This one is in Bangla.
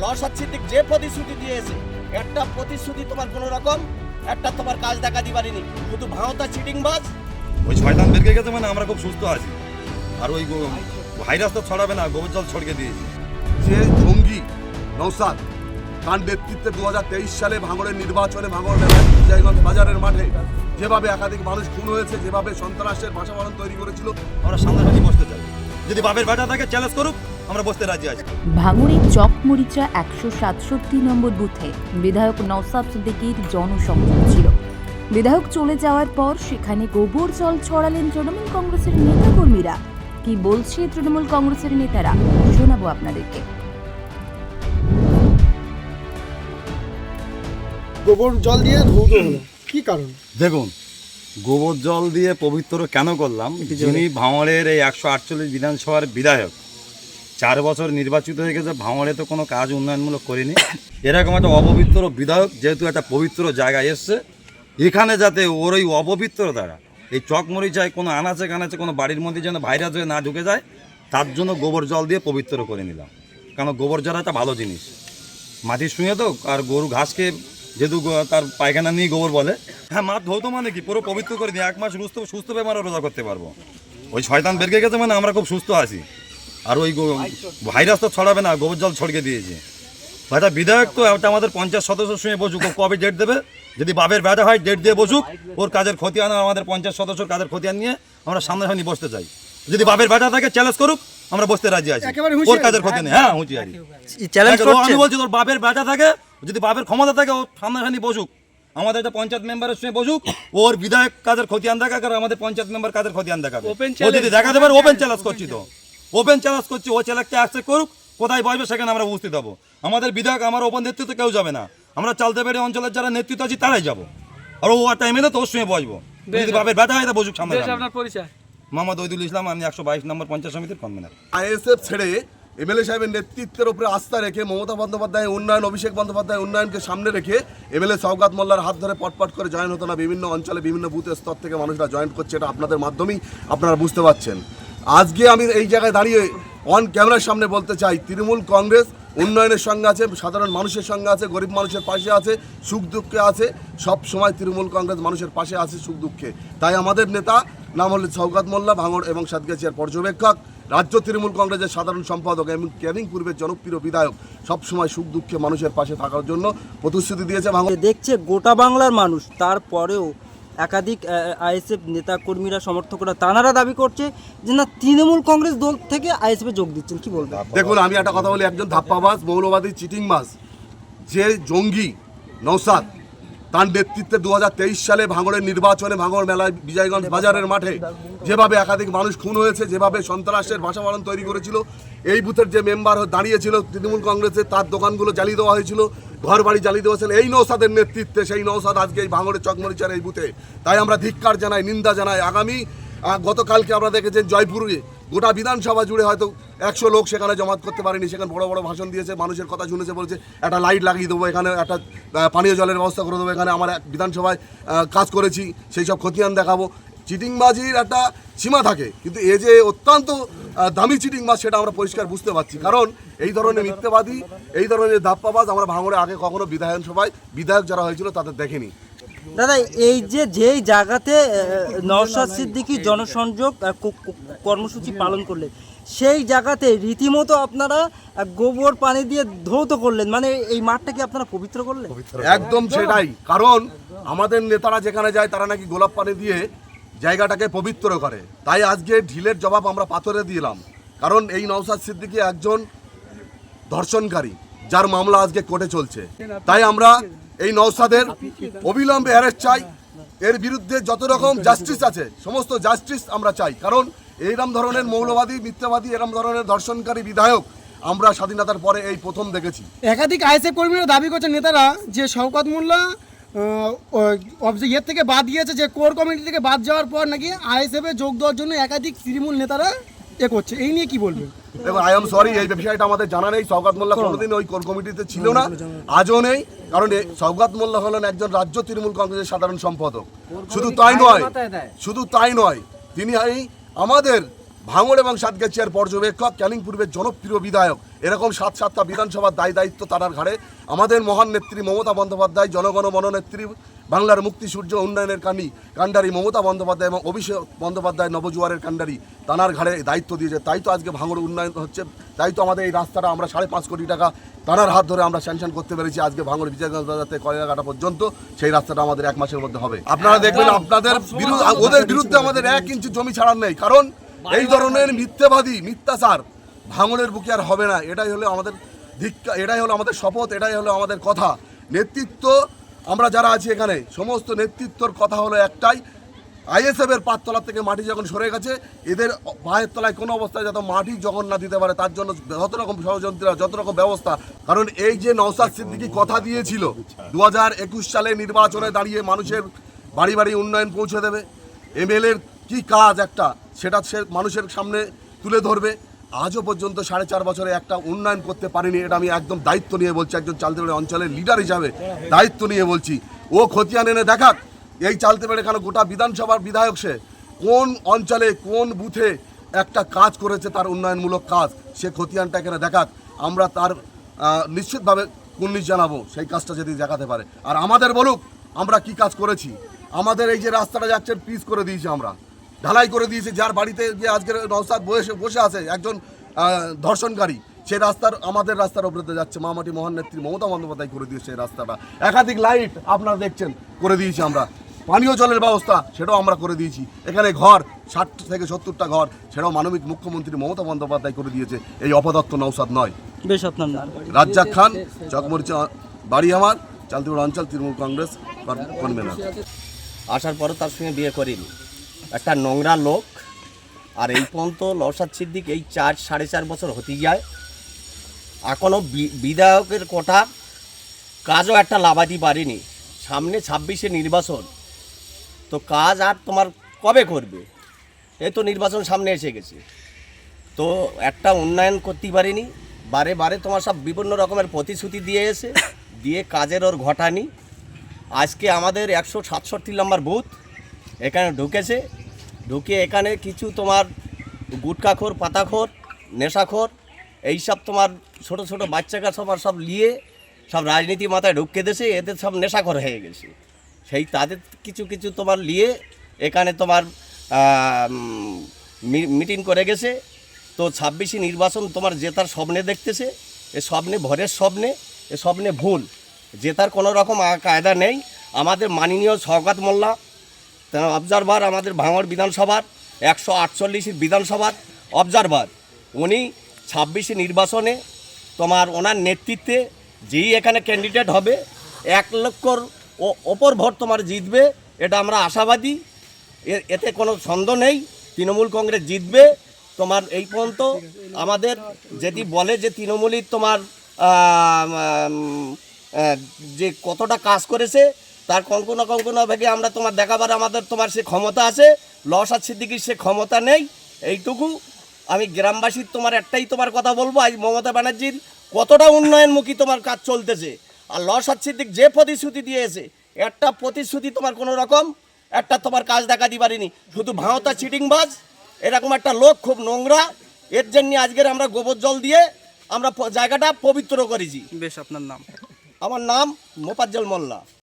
নওশাদ সিদ্দিক যে প্রতিশ্রুতি দিয়েছে, একটা প্রতিশ্রুতি তোমার কোনো রকম একটা তোমার কাজ দেখাতে পারিনি, শুধু ভাঁওতা চিটিংবাজ। ওই শয়তান বেরিয়ে গেছে মানে আমরা খুব সুস্থ আছি। আর ওই ভাইরাস তো ছড়াবে না, গোবর জল ছড়িয়ে দিয়েছি। যে জঙ্গি নওশাদ, তার নেতৃত্বে 2023 সালে ভাঙড়ের নির্বাচনে ভাঙড় মেলায় বিজয়গঞ্জ বাজারের মাঠে যেভাবে একাধিক মানুষ খুন হয়েছে, যেভাবে সন্ত্রাসের বাসাবাড়ন তৈরি করেছিল, আমরা সামনাসামনি বসতে চাই। যদি বাপের বেটা থাকে চ্যালেঞ্জ করুক, আমরা বসতে রাজি আছি। ভাঙড়ের চকমরিচা 167 নম্বর বুথে বিধায়ক নওশাদ সিদ্দিকীর জনসংযোগ ছিল। বিধায়ক চলে যাওয়ার পর সেখানে গোবর জল ছড়ালেন তৃণমূল কংগ্রেসের নেতাকর্মীরা। কি বলছে তৃণমূল কংগ্রেসের নেতারা, শোনাবো আপনাদেরকে। গোবর জল দিয়ে ধৌত হলো, কি কারণ? দেখুন, গোবর জল দিয়ে পবিত্র কেন করলাম, যিনি ভাঙড়ের এই 148 বিধানসভার বিধায়ক, 4 বছর নির্বাচিত হয়ে গেছে, ভাঙড়ে তো কোনো কাজ উন্নয়নমূলক করেনি। এরকম একটা অপবিত্র বিধায়ক যেহেতু একটা পবিত্র জায়গায় এসছে, এখানে যাতে ওর ওই অপবিত্র দ্বারা এই চকমরিচায় কোনো আনাচে কানাচে কোনো বাড়ির মধ্যে যেন ভাইরাস হয়ে না ঢুকে যায়, তার জন্য গোবর জল দিয়ে পবিত্র করে নিলাম। কারণ গোবর জল একটা ভালো জিনিস, মাটির শুয়ে তো, আর গরু ঘাসকে যেহেতু তার পায়খানা নিয়ে গোবর বলে। হ্যাঁ, মাছ ধৌত মানে কি পুরো পবিত্র করে দিই, 1 মাস সুস্থভাবে আমরা রোজা করতে পারবো। ওই শয়তান বেরিয়ে গেছে মানে আমরা খুব সুস্থ আছি। আর ওই ভাইরাস তো ছড়াবে না, গোবর জল ছড়িয়ে দিয়েছে। ভাইটা বিধায়ক তো একটা আমাদের 50 সদস্য শুনে বসুক, ও কবে ডেট দেবে, যদি বাপের ব্যাটা হয় ডেট দিয়ে বসুক, ওর কাজের খতিয়ান আমাদের 50 সদস্যর কাজের খতিয়ান নিয়ে আমরা সামনাসামনি বসতে চাই। যদি বাপের ব্যাটা থাকে চ্যালেঞ্জ করুক, আমরা বসতে রাজি আছি। ওর কাজের খতিয়ান, হ্যাঁ হুঁশিয়ারি আমি বলছি, তোর বাপের ব্যাটা থাকে, যদি বাপের ক্ষমতা থাকে, ও সামনাসামনি বসুক, আমাদের একটা পঞ্চায়েত মেম্বারের সঙ্গে বসুক, ওর বিধায়ক কাজের খতিয়ান দেখাক আর আমাদের পঞ্চায়েত মেম্বার কাজের খতিয়ান দেখাবে। ও যদি দেখাতে পারে, ওপেন চ্যালেঞ্জ করছি, তো ওপেন চ্যালেঞ্জ করছি, ও চ্যালেঞ্জকে অ্যাকসেপ্ট করুক, কোথায় বসবে সেখানে আমরা উপস্থিত হবো। আমাদের বিধায়ক, আমার ওপেন নেতৃত্বে কেউ যাবে না, আমরা চালতেবাড়ি অঞ্চলের যারা নেতৃত্ব আছি তারাই যাবো। আর ও টাইমে না, তোর সঙ্গে বসবো, যদি বাপের ব্যথা হয় তা বসুক সামনে। আপনার পরিচয়? মোহাম্মদ ওইদুল ইসলাম, আমি 122 নম্বর পঞ্চায়েত সমিতির কনভেনার। আইএসএফ ছেড়ে এমএলএ সাহেবের নেতৃত্বের উপরে আস্থা রেখে মমতা বন্দ্যোপাধ্যায় উন্নয়ন, অভিষেক বন্দ্যোপাধ্যায় উন্নয়নকে সামনে রেখে এমএলএ শওকত মোল্লার হাত ধরে পটপট করে জয়েন হতো না। বিভিন্ন অঞ্চলে বিভিন্ন বুথের স্তর থেকে মানুষরা জয়েন করছে, এটা আপনাদের মাধ্যমেই আপনারা বুঝতে পারছেন। আজকে আমি এই জায়গায় দাঁড়িয়ে অন ক্যামেরার সামনে বলতে চাই, তৃণমূল কংগ্রেস উন্নয়নের সঙ্গে আছে, সাধারণ মানুষের সঙ্গে আছে, গরিব মানুষের পাশে আছে, সুখ দুঃখে আছে। সব সময় তৃণমূল কংগ্রেস মানুষের পাশে আছে সুখ দুঃখে। তাই আমাদের নেতা নাম হল শওকত মোল্লা, ভাঙড় এবং সাতগাছিয়ার পর্যবেক্ষক, রাজ্য তৃণমূল কংগ্রেসের সাধারণ সম্পাদক এবং ক্যানিং পূর্বের জনপ্রিয় বিধায়ক, সবসময় সুখ দুঃখে মানুষের পাশে থাকার জন্য প্রতিশ্রুতি দিয়েছে। দেখছে গোটা বাংলার মানুষ, তারপরেও একাধিক আইএসএফ নেতাকর্মীরা, সমর্থকরা, তাঁরা দাবি করছে যে না, তৃণমূল কংগ্রেস দল থেকে আইএসএফে যোগ দিচ্ছেন, কি বলবেন? দেখুন, আমি একটা কথা বলি, একজন ধাপ্পাবাজ, মৌলবাদী, চিটিংবাজ, যে জঙ্গি নওশাদ, তার নেতৃত্বে 2023 সালে ভাঙড়ের নির্বাচনে ভাঙড় মেলায় বিজয়গঞ্জ বাজারের মাঠে যেভাবে একাধিক মানুষ খুন হয়েছে, যেভাবে সন্ত্রাসের বাসাবাড়ন তৈরি করেছিল, এই বুথের যে মেম্বার দাঁড়িয়েছিল তৃণমূল কংগ্রেসের, তার দোকানগুলো জ্বালিয়ে দেওয়া হয়েছিল, ঘর বাড়ি জ্বালিয়ে দেওয়া হয়েছিল এই নওশাদের নেতৃত্বে। সেই নওশাদ আজকে এই ভাঙড়ের চকমরিচার এই বুথে। তাই আমরা ধিক্কার জানাই, নিন্দা জানাই। আগামী গতকালকে আমরা দেখেছেন জয়পুরে গোটা বিধানসভা জুড়ে হয়তো 100 লোক সেখানে জমাত করতে পারেনি, সেখানে বড় বড় ভাষণ দিয়েছে, মানুষের কথা শুনেছে, বলছে একটা লাইট লাগিয়ে দেবো, এখানে একটা পানীয় জলের ব্যবস্থা করে দেবো, এখানে আমার বিধানসভায় কাজ করেছি, সেই সব খতিয়ান দেখাবো। চিটিংবাজির একটা সীমা থাকে, কিন্তু এ যে অত্যন্ত দামি চিটিংবাজ সেটা আমরা পরিষ্কার বুঝতে পারছি। কারণ এই ধরনের মিথ্যাবাদী, এই ধরনের ধাপ্পাবাজ আমরা ভাঙড়ে আগে কখনো বিধানসভায় বিধায়ক যারা হয়েছিল তাদের দেখিনি। দাদা, এই যেই জায়গাতে নওশাদ সিদ্দিকী জনসংযোগ কর্মসূচি পালন করলেন, সেই জায়গাতে রীতিমতো আপনারা গোবর পানি দিয়ে ধৌত করলেন, মানে এই মাঠটাকে আপনারা পবিত্র করলেন? একদম সেটাই। কারণ আমাদের নেতারা যেখানে যায় তারা নাকি গোলাপ পানি দিয়ে জায়গাটাকে পবিত্র করে। তাই আজকে ঢিলের জবাব আমরা পাথরে দিলাম। কারণ এই নওশাদ সিদ্দিকী একজন ধর্ষণকারী, যার মামলা আজকে কোর্টে চলছে। তাই আমরা এই নওশাদের অবিলম্বে অ্যারেস্ট চাই। এর বিরুদ্ধে যত রকম জাস্টিস আছে সমস্ত জাস্টিস আমরা চাই। কারণ এইরকম ধরনের মৌলবাদী, মিথ্যাবাদী, এরকম ধরনের ধর্ষণকারী বিধায়ক আমরা স্বাধীনতার পরে এই প্রথম দেখেছি। একাধিক আইএসএফ কর্মীরা দাবি করছে নেতারা যে শওকত মোল্লা ইয়ের থেকে বাদ দিয়েছে, যে কোর কমিটি থেকে বাদ যাওয়ার পর নাকি আইএসএফে যোগ দেওয়ার জন্য একাধিক তৃণমূল নেতারা করছে। এই নিয়ে কি বলবেন? দেখুন, আই এম সরি, এই বিষয়টা আমাদের জানা নেই। শওকত মোল্লা কোনোদিন ওই কোর কমিটিতে ছিল না, আজও নেই। কারণ শওকত মোল্লা হলেন একজন রাজ্য তৃণমূল কংগ্রেসের সাধারণ সম্পাদক। শুধু তাই নয়, তিনি আমাদের ভাঙড় এবং সাতগাছিয়ার পর্যবেক্ষক, ক্যানিং পূর্বের জনপ্রিয় বিধায়ক, এরকম 7-7টা বিধানসভার দায়িত্ব তার ঘাড়ে। আমাদের মহান নেত্রী মমতা বন্দ্যোপাধ্যায়, জনগণ মননেত্রী, বাংলার মুক্তি সূর্য উন্নয়নের কাণ্ডারি মমতা বন্দ্যোপাধ্যায় এবং অভিষেক বন্দ্যোপাধ্যায় নবজোয়ারের কাণ্ডারি, তানার ঘাড়ে দায়িত্ব দিয়েছে। তাই তো আজকে ভাঙড় উন্নয়ন হচ্ছে, তাই তো আমাদের এই রাস্তাটা আমরা 5.5 কোটি টাকা তানার হাত ধরে আমরা স্যাংশন করতে পেরেছি। আজকে ভাঙড় বিজয়গঞ্জ বাজার থেকে কয়লাঘাটা পর্যন্ত সেই রাস্তাটা আমাদের 1 মাসের মধ্যে হবে। আপনারা দেখবেন আপনাদের বিরুদ্ধে, ওদের বিরুদ্ধে আমাদের 1 ইঞ্চি জমি ছাড়ার নেই, কারণ এই ধরনের মিথ্যাবাদী মিথ্যাচার ভাঙড়ের বুকে আর হবে না। এটাই হলো আমাদের ধিক্কার, এটাই হলো আমাদের শপথ, এটাই হলো আমাদের কথা। নেতৃত্ব আমরা যারা আছি এখানে সমস্ত নেতৃত্বর কথা হলো একটাই, ISF এর পাততলা থেকে মাটি যখন সরে গেছে, এদের পায়ের তলায় কোনো অবস্থায় যাতে মাটি যখন না দিতে পারে তার জন্য যত রকম ষড়যন্ত্র, যত রকম ব্যবস্থা। কারণ এই যে নওশাদ সিদ্দিকী কথা দিয়েছিল 2021 সালে নির্বাচনে দাঁড়িয়ে মানুষের বাড়ি বাড়ি উন্নয়ন পৌঁছে দেবে, MLA-র কী কাজ একটা সেটা সে মানুষের সামনে তুলে ধরবে, আজও পর্যন্ত 4.5 বছরে একটা উন্নয়ন করতে পারেনি। এটা আমি একদম দায়িত্ব নিয়ে বলছি, একজন চালতেবেড়ে অঞ্চলের লিডার হিসাবে দায়িত্ব নিয়ে বলছি। ও খতিয়ান এনে দেখাক, এই চালতেবেড়ে কেন গোটা বিধানসভার বিধায়ক, সে কোন অঞ্চলে কোন বুথে একটা কাজ করেছে, তার উন্নয়নমূলক কাজ, সে খতিয়ানটা এখানে দেখাক। আমরা তার নিশ্চিতভাবে কুর্নিশ জানাবো সেই কাজটা যদি দেখাতে পারে। আর আমাদের বলুক আমরা কি কাজ করেছি। আমাদের এই যে রাস্তাটা যাচ্ছে পিচ করে দিয়েছি, আমরা ঢালাই করে দিয়েছি। যার বাড়িতে যে আজকে নওশাদ বসে আছে একজন ধর্ষণকারী, সেই রাস্তার আমাদের রাস্তার উপরে যাচ্ছে, মামাটি মহান নেত্রী মমতা বন্দ্যোপাধ্যায় করে দিয়েছে এই রাস্তাটা। একাধিক লাইট আপনারা দেখছেন করে দিয়েছি আমরা, পানীয় জলের ব্যবস্থা সেটাও আমরা করে দিয়েছি। এখানে ঘর 60 থেকে 70টা ঘর, সেটাও মানবিক মুখ্যমন্ত্রী মমতা বন্দ্যোপাধ্যায় করে দিয়েছে, এই অপদত্ত নওশাদ নয়। বেশ, আপনার নাম? রাজ্জাক খান, চকমরিচা বাড়ি আমার, চালতেবেড়ে অঞ্চল তৃণমূল কংগ্রেস কনভেনার। আসার পরে তার সঙ্গে বিয়ে করিনি, একটা নোংরা লোক। আর এই পর্যন্ত নওশাদ সিদ্দিক এই 4-4.5 বছর হতে যায়, এখনও বিধায়কের কোটা কাজও একটা লাভাতে পারেনি। সামনে 26-এ নির্বাচন, তো কাজ আর তোমার কবে করবে? এই তো নির্বাচন সামনে এসে গেছে, তো একটা উন্নয়ন করতে পারিনি। বারে বারে তোমার সব বিভিন্ন রকমের প্রতিশ্রুতি দিয়ে কাজের ওর ঘটানি। আজকে আমাদের 167 নম্বর বুথ এখানে ঢুকে এখানে কিছু তোমার গুটখাখোর, পাতাখোর, নেশাখোর, এইসব তোমার ছোট ছোট বাচ্চাকা সব নিয়ে সব রাজনীতি মাথায় ঢুকে দিয়েছে, এদের সব নেশাখোর হয়ে গেছে। সেই তাদের কিছু তোমার নিয়ে এখানে তোমার মিটিং করে গেছে। তো 26 নির্বাচন তোমার জেতার স্বপ্নে দেখতেছে, এ স্বপ্নে ভরের স্বপ্নে, এ স্বপ্নে ভুল। জেতার কোনো রকম কায়দা নেই। আমাদের মাননীয় শওকত মোল্লা অবজারভার, আমাদের ভাঙড় বিধানসভার 148 বিধানসভার অবজারভার, উনি 26 নির্বাচনে তোমার ওনার নেতৃত্বে যেই এখানে ক্যান্ডিডেট হবে 1 লক্ষর ওপর ভোট তোমার জিতবে, এটা আমরা আশাবাদী। এতে কোনো সন্দেহ নেই, তৃণমূল কংগ্রেস জিতবে। তোমার এই পর্যন্ত আমাদের যদি বলে যে তৃণমূলই তোমার যে কতটা কাজ করেছে তার কঙ্কনা ভেগে আমরা তোমার দেখাবার আমাদের তোমার সে ক্ষমতা আছে, নওশাদ সিদ্দিকীর সে ক্ষমতা নেই। এইটুকু আমি গ্রামবাসীর তোমার একটাই তোমার কথা বলবো, আজ মমতা ব্যানার্জির কতটা উন্নয়নমুখী তোমার কাজ চলতেছে। আর নওশাদ সিদ্দিক যে প্রতিশ্রুতি দিয়েছে, একটা প্রতিশ্রুতি তোমার কোনো রকম একটা তোমার কাজ দেখাতে পারিনি। শুধু ভাঁওতা চিটিংবাজ এরকম একটা লোক, খুব নোংরা। এর জন্য আজকের আমরা গোবর জল দিয়ে আমরা জায়গাটা পবিত্র করেছি। বেশ, আপনার নাম? আমার নাম মোফাজ্জল মোল্লা।